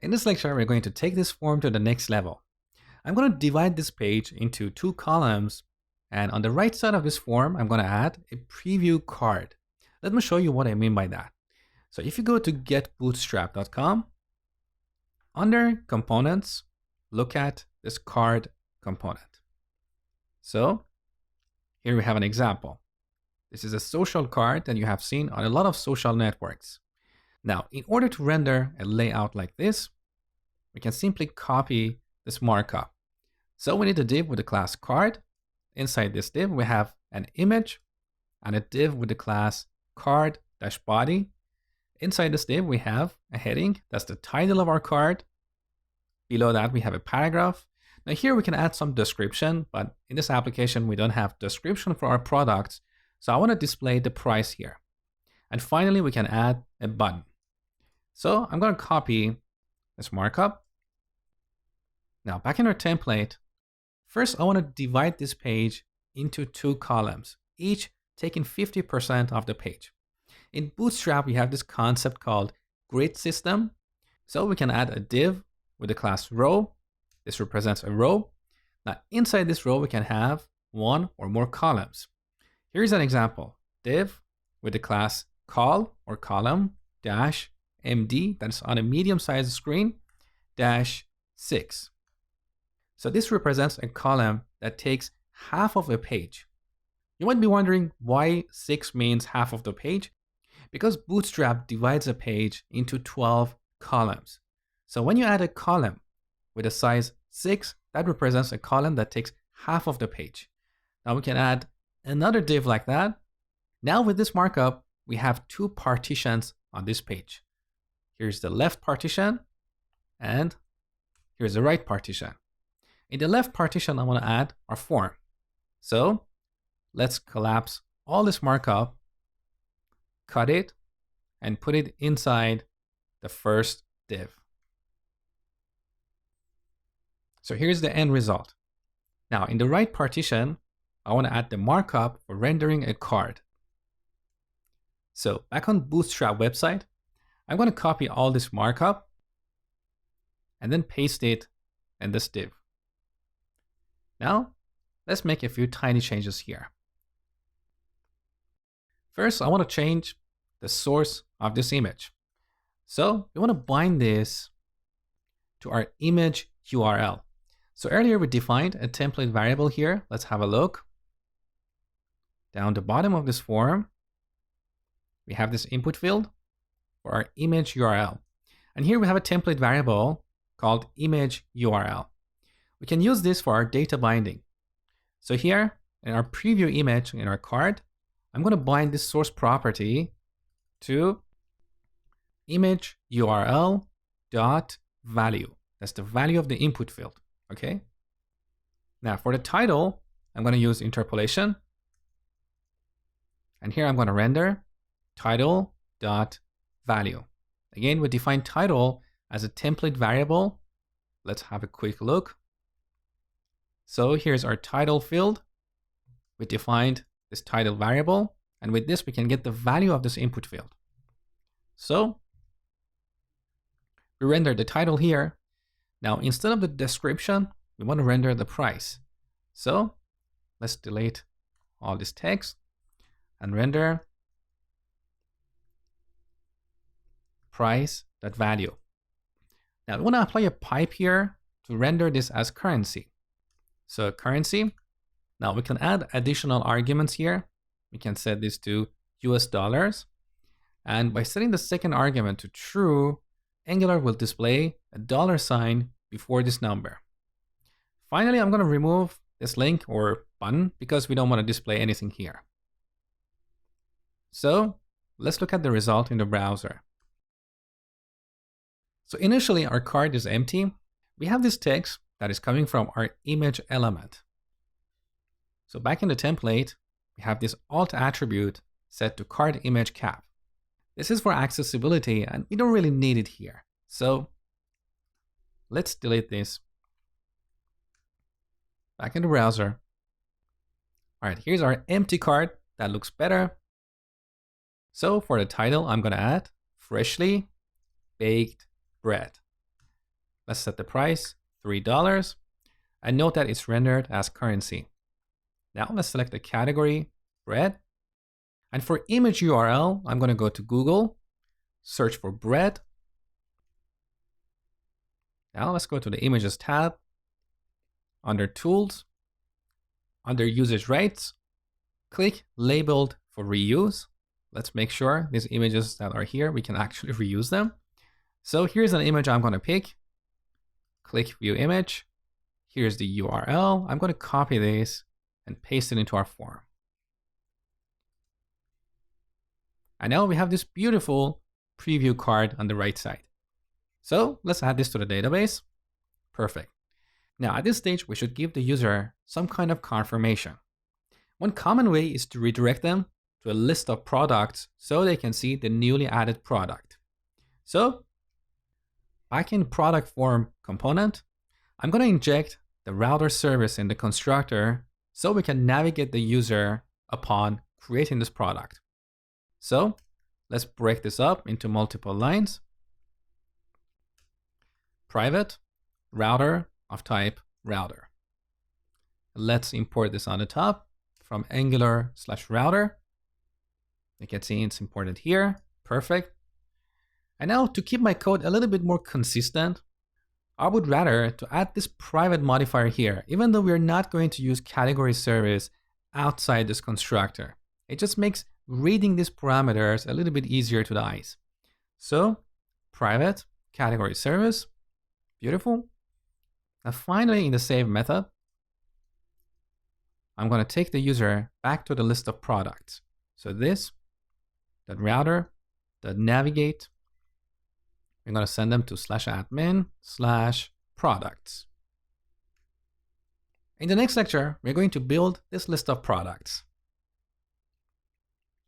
In this lecture, we're going to take this form to the next level. I'm going to divide this page into 2 columns, and on the right side of this form, I'm going to add a preview card. Let me show you what I mean by that. So if you go to getbootstrap.com, under components, look at this card component. So here we have an example. This is a social card that you have seen on a lot of social networks. Now, in order to render a layout like this, we can simply copy this markup. So we need a div with the class card. Inside this div, we have an image and a div with the class card-body. Inside this div, we have a heading. That's the title of our card. Below that, we have a paragraph. Now here we can add some description, but in this application, we don't have description for our products. So I want to display the price here. And finally, we can add a button. So I'm going to copy this markup. Now back in our template, first I want to divide this page into 2 columns, each taking 50% of the page. In Bootstrap, we have this concept called grid system. So we can add a div with the class row. This represents a row. Now inside this row, we can have 1 or more columns. Here's an example, div with the class col or column dash MD, that's on a medium-sized screen, dash 6. So this represents a column that takes half of a page. You might be wondering why 6 means half of the page. Because Bootstrap divides a page into 12 columns. So when you add a column with a size 6, that represents a column that takes half of the page. Now we can add another div like that. Now with this markup, we have 2 partitions on this page. Here's the left partition, and here's the right partition. In the left partition, I want to add our form. So let's collapse all this markup, cut it, and put it inside the first div. So here's the end result. Now in the right partition, I want to add the markup for rendering a card. So back on Bootstrap website, I'm going to copy all this markup and then paste it in this div. Now, let's make a few tiny changes here. First, I want to change the source of this image. So we want to bind this to our image URL. So earlier we defined a template variable here. Let's have a look. Down the bottom of this form, we have this input field for our image URL. And here we have a template variable called image URL. We can use this for our data binding. So here in our preview image in our card, I'm going to bind this source property to image URL dot value. That's the value of the input field. Okay. Now for the title, I'm going to use interpolation. And here I'm going to render title dot value. Again, we define title as a template variable. Let's have a quick look. So here's our title field. We defined this title variable, and with this we can get the value of this input field. So we render the title here. Now instead of the description, we want to render the price. So let's delete all this text and render price.value. Now we want to apply a pipe here to render this as currency. So currency, now we can add additional arguments here. We can set this to US dollars. And by setting the second argument to true, Angular will display a $sign before this number. Finally, I'm going to remove this link or button because we don't want to display anything here. So let's look at the result in the browser. So initially our card is empty. We have this text that is coming from our image element. So back in the template, we have this alt attribute set to card image cap. This is for accessibility and we don't really need it here. So let's delete this. Back in the browser. All right, here's our empty card that looks better. So for the title, I'm going to add freshly baked bread. Let's set the price, $3. And note that it's rendered as currency. Now let's select the category, bread. And for image URL, I'm going to go to Google, search for bread. Now let's go to the images tab. Under tools, under usage rights, click labeled for reuse. Let's make sure these images that are here, we can actually reuse them. So here's an image I'm going to pick. Click view image. Here's the URL. I'm going to copy this and paste it into our form. And now we have this beautiful preview card on the right side. So let's add this to the database. Perfect. Now at this stage, we should give the user some kind of confirmation. One common way is to redirect them to a list of products so they can see the newly added product. So back in the product form component, I'm going to inject the router service in the constructor so we can navigate the user upon creating this product. So let's break this up into multiple lines. Private router of type router. Let's import this on the top from Angular/router. You can see it's imported here. Perfect. And now to keep my code a little bit more consistent, I would rather to add this private modifier here, even though we're not going to use category service outside this constructor. It just makes reading these parameters a little bit easier to the eyes. So private category service, beautiful. Now finally in the save method, I'm going to take the user back to the list of products. So this, that router, that navigate, we're going to send them to /admin/products. In the next lecture, we're going to build this list of products.